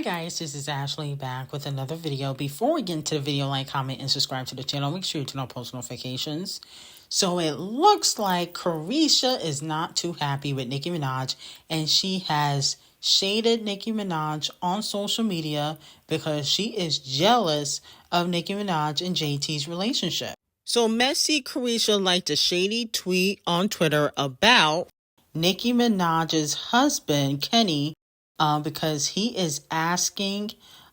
guys, this is Ashley back with another video. Before we get into the video, like, comment, and subscribe to the channel. Make sure you turn on post notifications. So it looks like Caresha is not too happy with Nicki Minaj, and she has shaded Nicki Minaj on social media because she is jealous of Nicki Minaj and JT's relationship. So messy Caresha liked a shady tweet on Twitter about Nicki Minaj's husband, Kenny, because he is asking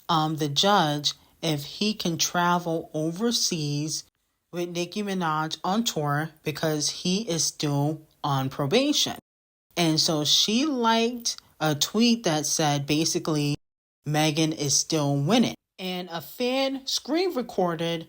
the judge if he can travel overseas with Nicki Minaj on tour because he is still on probation. And so she liked a tweet that said basically Megan is still winning. And a fan screen recorded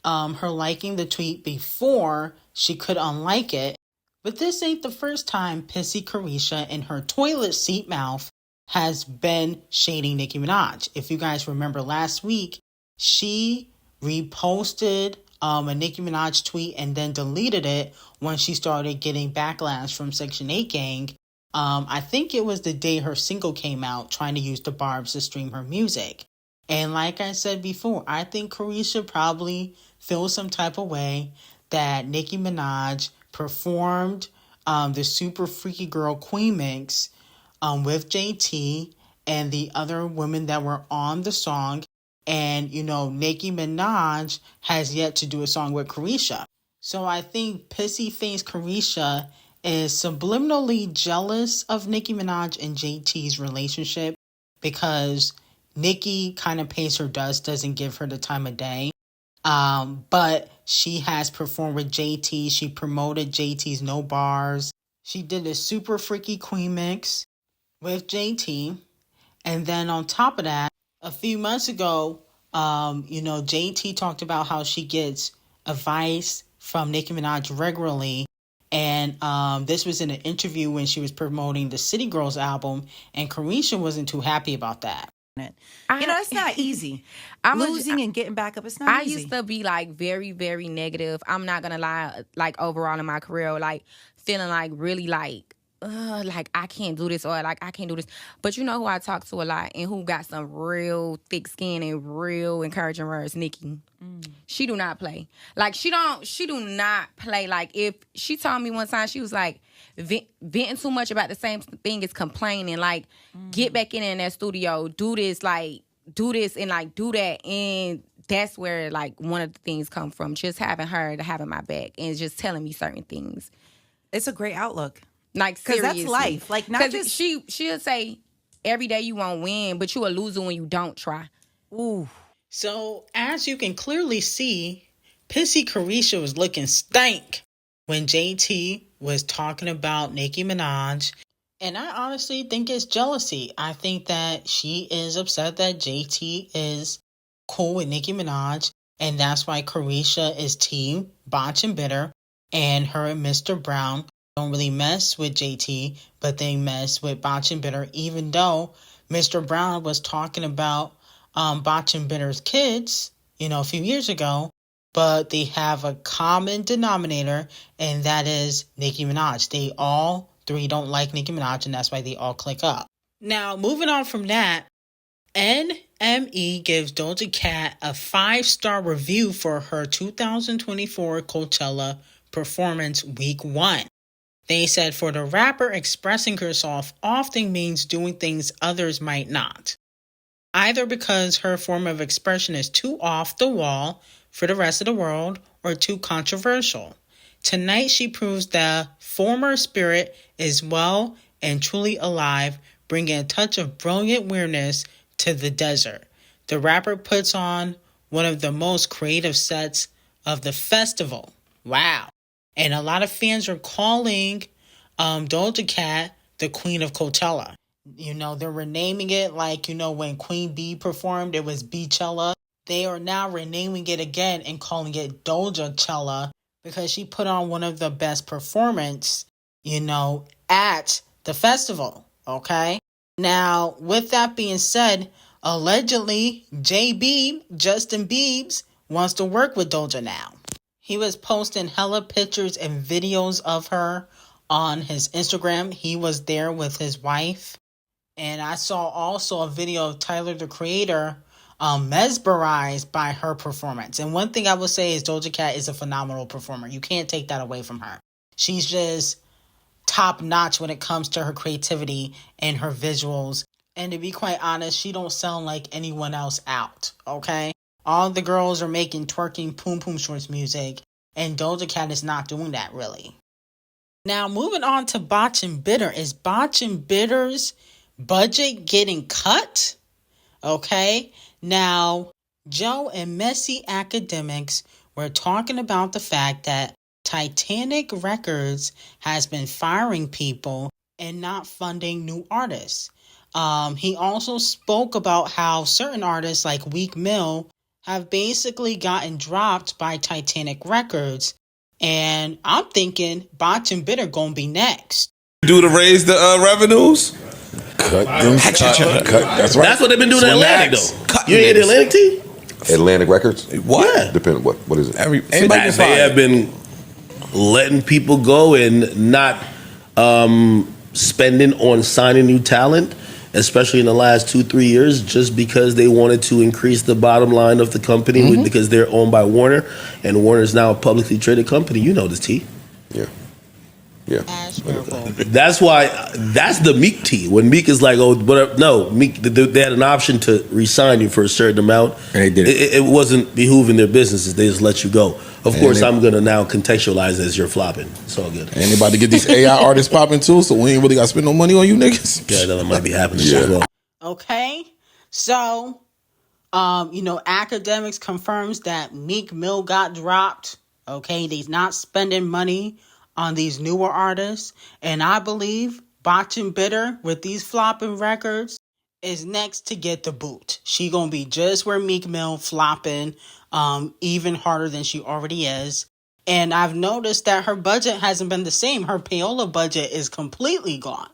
her liking the tweet before she could unlike it. But this ain't the first time pissy Caresha in her toilet seat mouth has been shading Nicki Minaj. If you guys remember last week, she reposted a Nicki Minaj tweet and then deleted it when she started getting backlash from Section 8 gang. I think it was the day her single came out, trying to use the barbs to stream her music. And like I said before, I think Caresha probably feels some type of way that Nicki Minaj performed the Super Freaky Girl Queen Mix with JT and the other women that were on the song. And, you know, Nicki Minaj has yet to do a song with Caresha. So I think pissy face Caresha is subliminally jealous of Nicki Minaj and JT's relationship because Nicki kind of pays her dust, doesn't give her the time of day. But she has performed with JT. She promoted JT's No Bars. She did a Super Freaky Queen Mix with JT. And then on top of that, a few months ago, JT talked about how she gets advice from Nicki Minaj regularly. And this was in an interview when she was promoting the City Girls album, and Caresha wasn't too happy about that. It's not easy. Losing and getting back up, it's not easy. I used to be like very, very negative. I'm not gonna lie, like overall in my career, like feeling like really like I can't do this or like I can't do this. But you know who I talk to a lot and who got some real thick skin and real encouraging words? Nicki. She do not play. Like she do not play. Like if she told me one time, she was like venting too much about the same thing as complaining. Like get back in that studio, do this and like do that. And that's where like one of the things come from. Just having her to having my back and just telling me certain things. It's a great outlook. Like seriously. Because that's life. Like not just she'll say every day you won't win, but you a loser when you don't try. Ooh. So as you can clearly see, pissy Caresha was looking stank when JT was talking about Nicki Minaj. And I honestly think it's jealousy. I think that she is upset that JT is cool with Nicki Minaj. And that's why Caresha is team Botch and Bitter. And her and Mr. Brown don't really mess with JT, but they mess with Botch and Bitter, even though Mr. Brown was talking about Botch and Bitter's kids, a few years ago, but they have a common denominator, and that is Nicki Minaj. They all three don't like Nicki Minaj, and that's why they all click up. Now, moving on from that, NME gives Doja Cat a 5-star review for her 2024 Coachella performance week 1. They said for the rapper, expressing herself often means doing things others might not, either because her form of expression is too off the wall for the rest of the world or too controversial. Tonight she proves the former spirit is well and truly alive, bringing a touch of brilliant weirdness to the desert. The rapper puts on one of the most creative sets of the festival. Wow. And a lot of fans are calling Doja Cat the Queen of Coachella. They're renaming it like, when Queen Bee performed, it was Beachella. They are now renaming it again and calling it Dojacella because she put on one of the best performance, at the festival, okay? Now, with that being said, allegedly, Justin Biebs, wants to work with Doja now. He was posting hella pictures and videos of her on his Instagram. He was there with his wife. And I saw also a video of Tyler, the Creator, mesmerized by her performance. And one thing I will say is Doja Cat is a phenomenal performer. You can't take that away from her. She's just top notch when it comes to her creativity and her visuals. And to be quite honest, she don't sound like anyone else out, okay? All the girls are making twerking poom poom shorts music, and Doja Cat is not doing that really. Now, moving on to Botch and Bitter. Is Botch and Bitter's budget getting cut? Okay. Now, Joe and Messy Academics were talking about the fact that Titanic Records has been firing people and not funding new artists. He also spoke about how certain artists like Meek Mill have basically gotten dropped by Titanic Records. And I'm thinking Botch and Bitter gonna be next. Do to raise the revenues? Cut. That's right. That's what they've been doing in Atlantic, though. You ain't the Atlantic team? Atlantic Records? What? Yeah. Depending what is it? They have been letting people go and not spending on signing new talent, especially in the last 2-3 years, just because they wanted to increase the bottom line of the company because they're owned by Warner, and Warner is now a publicly traded company. You know this, T. Yeah. That's why, that's the Meek T. When Meek is like, oh, but no, Meek, they had an option to re-sign you for a certain amount. And they did it. It wasn't behooving their businesses. They just let you go. Of course, I'm going to now contextualize as you're flopping. It's all good. And anybody get these AI artists popping too, so we ain't really got to spend no money on you niggas. Yeah, that might be happening as well. Okay. So, Academics confirms that Meek Mill got dropped. Okay. They's not spending money on these newer artists. And I believe Botch and Bitter with these flopping records is next to get the boot. She gonna be just where Meek Mill flopping, even harder than she already is. And I've noticed that her budget hasn't been the same. Her payola budget is completely gone.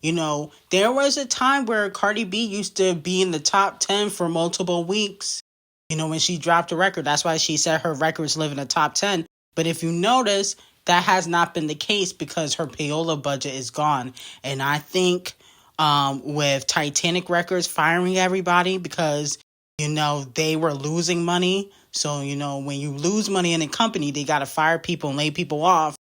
There was a time where Cardi B used to be in the top 10 for multiple weeks. When she dropped a record, that's why she said her records live in the top 10. But if you notice, that has not been the case because her payola budget is gone. And I think with Titanic Records firing everybody because, they were losing money. So, when you lose money in a company, they got to fire people and lay people off.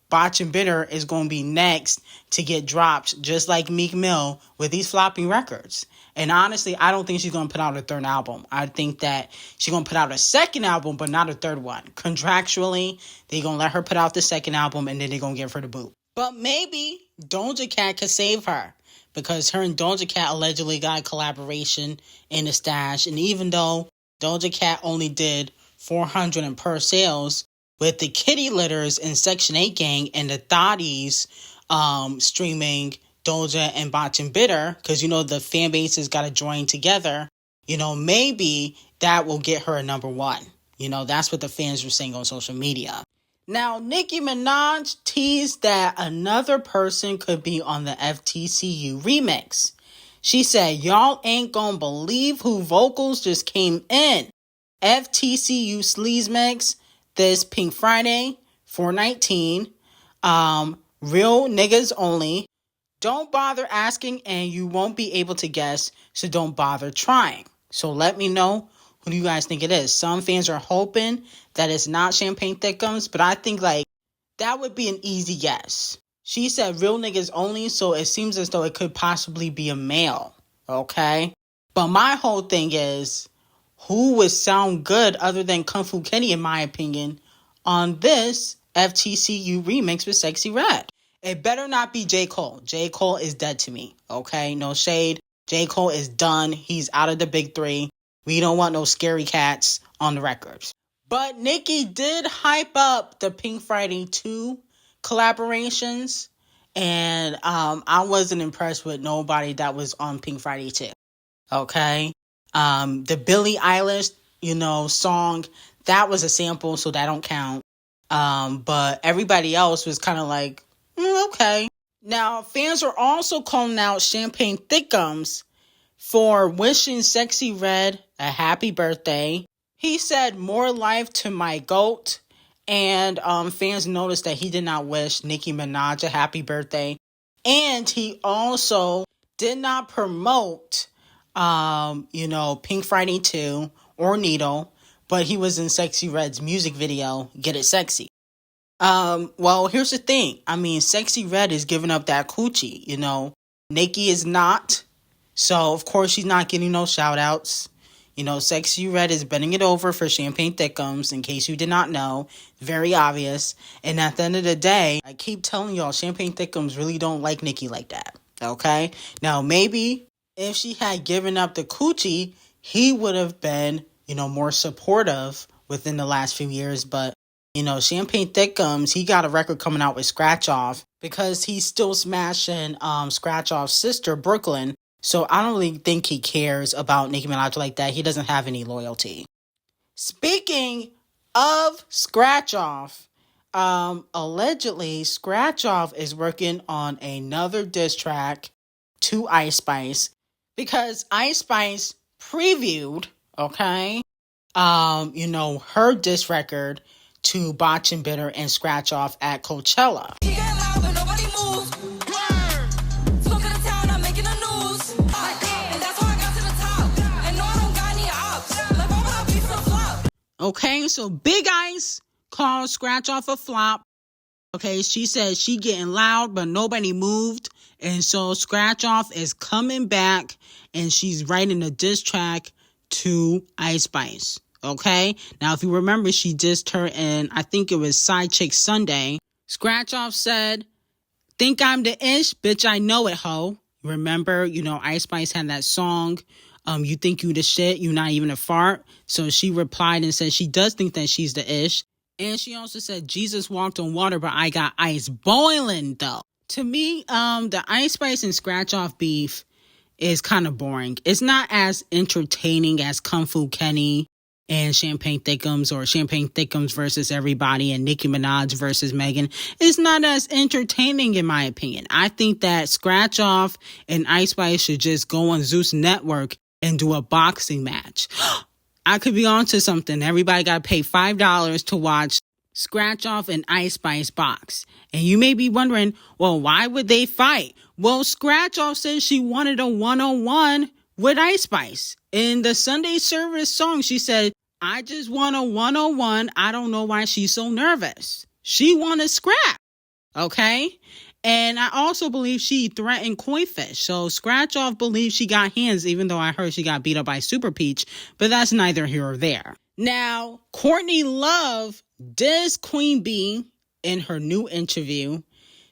Botch and Bitter is going to be next to get dropped, just like Meek Mill with these flopping records. And honestly, I don't think she's going to put out a third album. I think that she's going to put out a second album, but not a third one. Contractually, they're going to let her put out the second album, and then they're going to give her the boot. But maybe Doja Cat could save her, because her and Doja Cat allegedly got a collaboration in the stash. And even though Doja Cat only did 400 in per sales, with the Kitty Litters and Section 8 Gang and the Thotties streaming Doja and Botch and Bitter, because, the fan bases got to join together, maybe that will get her a number one. That's what the fans were saying on social media. Now, Nicki Minaj teased that another person could be on the FTCU remix. She said, y'all ain't gonna believe who vocals just came in. FTCU Sleaze Mix this Pink Friday, 4/19. Real niggas only. Don't bother asking and you won't be able to guess, so don't bother trying. So let me know who do you guys think it is. Some fans are hoping that it's not Champagne Thickums, but I think that would be an easy guess. She said real niggas only, so it seems as though it could possibly be a male, okay? But my whole thing is, who would sound good other than Kung Fu Kenny, in my opinion, on this FTCU remix with Sexy Red? It better not be J. Cole. J. Cole is dead to me, okay? No shade. J. Cole is done. He's out of the big three. We don't want no scary cats on the records. But Nicki did hype up the Pink Friday 2 collaborations. And I wasn't impressed with nobody that was on Pink Friday 2. Okay? The Billie Eilish, song, that was a sample, so that don't count. But everybody else was kind of like, okay. Now, fans are also calling out Champagne Thickums for wishing Sexy Red a happy birthday. He said, more life to my GOAT. And fans noticed that he did not wish Nicki Minaj a happy birthday. And he also did not promote, Pink Friday 2 or Needle, but he was in Sexy Red's music video, Get It Sexy. Well, here's the thing. I mean, Sexy Red is giving up that coochie, Nicki is not. So, of course, she's not getting no shout-outs. Sexy Red is bending it over for Champagne Thickums, in case you did not know. Very obvious. And at the end of the day, I keep telling y'all, Champagne Thickums really don't like Nicki like that. Okay? Now, maybe if she had given up the coochie, he would have been, more supportive within the last few years. But, Champagne Thickums, he got a record coming out with Scratch Off because he's still smashing Scratch Off's sister, Brooklyn. So I don't really think he cares about Nicki Minaj like that. He doesn't have any loyalty. Speaking of Scratch Off, allegedly Scratch Off is working on another diss track to Ice Spice because Ice Spice previewed, her diss record to Botch and Bitter and Scratch Off at Coachella. Okay, so Big Ice called Scratch Off a flop. Okay, she said she getting loud, but nobody moved. And so Scratch Off is coming back, and she's writing a diss track to Ice Spice. Okay, now if you remember, she dissed her in, I think it was Side Chick Sunday. Scratch Off said, "Think I'm the ish? Bitch, I know it, ho." Remember, Ice Spice had that song, "You think you the shit, you not even a fart." So she replied and said she does think that she's the ish. And she also said, "Jesus walked on water, but I got ice boiling though." To me, the Ice Spice and Scratch Off beef is kind of boring. It's not as entertaining as Kung Fu Kenny and Champagne Thickums, or Champagne Thickums versus everybody and Nicki Minaj versus Megan. It's not as entertaining in my opinion. I think that Scratch Off and Ice Spice should just go on Zeus Network and do a boxing match. I could be onto something. Everybody got to pay $5 to watch Scratch Off and Ice Spice box. And you may be wondering, well, why would they fight? Well, Scratch Off said she wanted a one-on-one with Ice Spice. In the Sunday service song, she said, "I just want a one-on-one. I don't know why she's so nervous." She wanted scrap. Okay? And I also believe she threatened Koi Fish. So Scratch Off believes she got hands, even though I heard she got beat up by Super Peach. But that's neither here or there. Now, Courtney Love dissed Queen B in her new interview.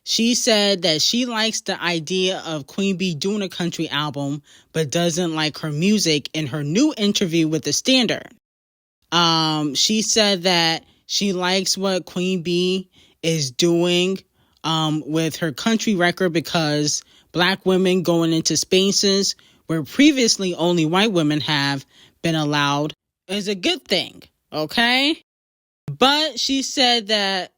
She said that she likes the idea of Queen B doing a country album, but doesn't like her music in her new interview with The Standard. She said that she likes what Queen B is doing with her country record because Black women going into spaces where previously only white women have been allowed is a good thing, okay? But she said that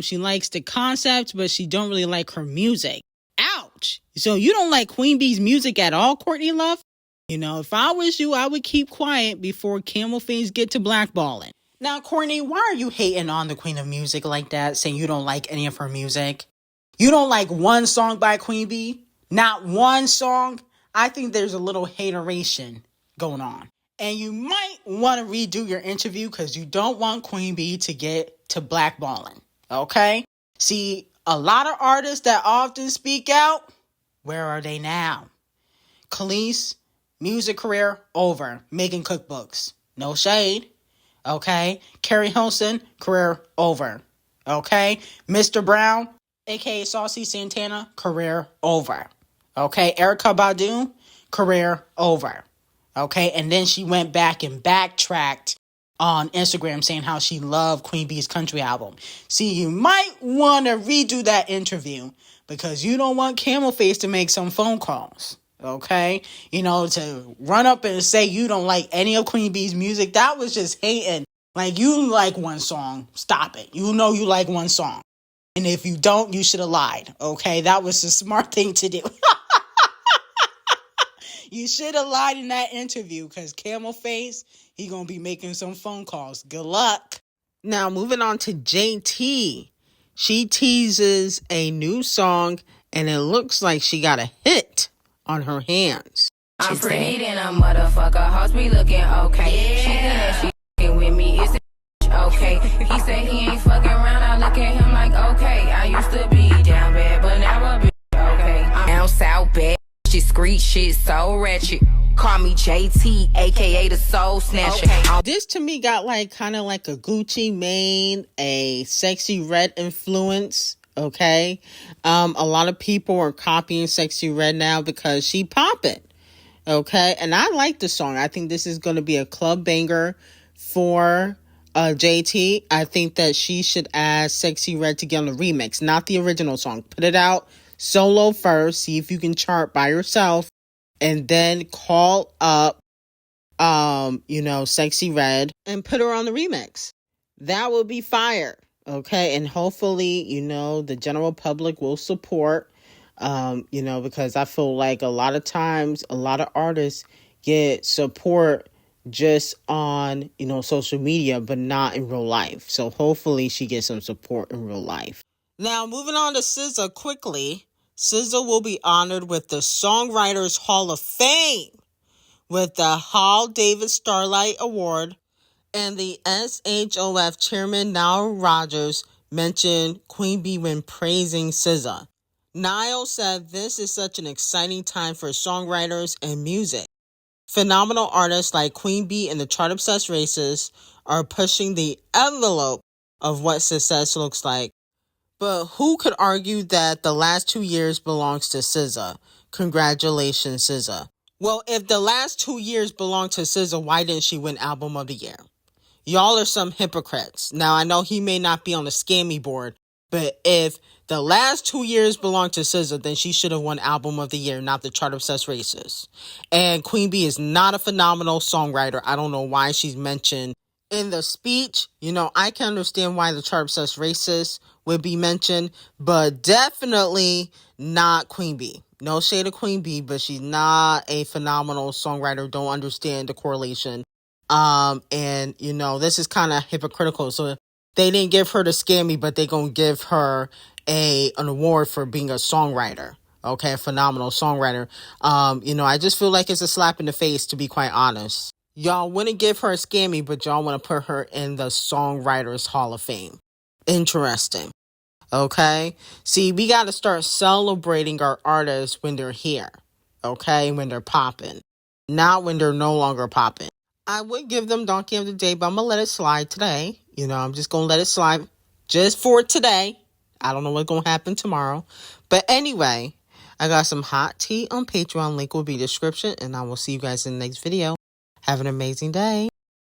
she likes the concept, but she don't really like her music. Ouch! So you don't like Queen B's music at all, Courtney Love? If I was you, I would keep quiet before camel face get to blackballing. Now, Courtney, why are you hating on the Queen of Music like that, saying you don't like any of her music? You don't like one song by Queen B? Not one song? I think there's a little hateration going on. And you might want to redo your interview because you don't want Queen B to get to blackballing. Okay? See, a lot of artists that often speak out, where are they now? Khalees, music career over, making cookbooks. No shade. Okay? Carrie Hilson, career over. Okay? Mr. Brown, aka Saucy Santana, career over. Okay? Erykah Badu, career over. Okay, and then she went back and backtracked on Instagram saying how she loved Queen B's country album. See, you might want to redo that interview because you don't want Camel Face to make some phone calls. Okay, to run up and say you don't like any of Queen B's music, that was just hating. Like, you like one song, stop it. You know you like one song. And if you don't, you should have lied. Okay, that was the smart thing to do. You should have lied in that interview because Camel Face, he going to be making some phone calls. Good luck. Now, moving on to JT. She teases a new song, and it looks like she got a hit. on her hands. I'm pretty than a motherfucker. Hoes be looking okay. She think that she fucking with me. Is it okay? He said he ain't fucking around. I look at him like, okay. I used to be down bad, but now I be okay. I'm down south bad. She screech shit so ratchet. Call me JT, aka the Soul Snatcher. Okay. This to me got like kind of like a Gucci Mane, a Sexy Red influence. Okay, a lot of people are copying Sexy Red now because she poppin'. Okay, and I like the song. I think this is going to be a club banger for JT. I think that she should add Sexy Red to get on the remix, not the original song. Put it out solo first, see if you can chart by yourself, and then call up, Sexy Red and put her on the remix. That will be fire. Okay, and hopefully, the general public will support, because I feel like a lot of times, a lot of artists get support just on, social media, but not in real life. So hopefully she gets some support in real life. Now, moving on to SZA quickly. SZA will be honored with the Songwriters Hall of Fame with the Hall David Starlight Award, and the SHOF chairman Nile Rodgers mentioned Queen Bee when praising SZA. Nile said this is such an exciting time for songwriters and music. Phenomenal artists like Queen Bee and the Chart Obsessed Racists are pushing the envelope of what success looks like. But who could argue that the last 2 years belongs to SZA? Congratulations, SZA. Well, if the last 2 years belong to SZA, why didn't she win Album of the Year? Y'all are some hypocrites. Now, I know he may not be on the scammy board, but if the last 2 years belong to SZA, then she should have won Album of the Year, not the Chart Obsessed Racists. And Queen Bee is not a phenomenal songwriter. I don't know why she's mentioned in the speech. I can understand why the Chart Obsessed Racists would be mentioned, but definitely not Queen Bee. No shade of Queen Bee, but she's not a phenomenal songwriter. Don't understand the correlation. This is kind of hypocritical. So they didn't give her the scammy, but they gonna give her an award for being a songwriter. Okay, a phenomenal songwriter. I just feel like it's a slap in the face, to be quite honest. Y'all wouldn't give her a scammy, but y'all want to put her in the Songwriters Hall of Fame. Interesting. Okay? See, we got to start celebrating our artists when they're here. Okay? When they're popping. Not when they're no longer popping. I would give them Donkey of the Day, but I'm going to let it slide today. I'm just going to let it slide just for today. I don't know what's going to happen tomorrow. But anyway, I got some hot tea on Patreon. Link will be in the description. And I will see you guys in the next video. Have an amazing day.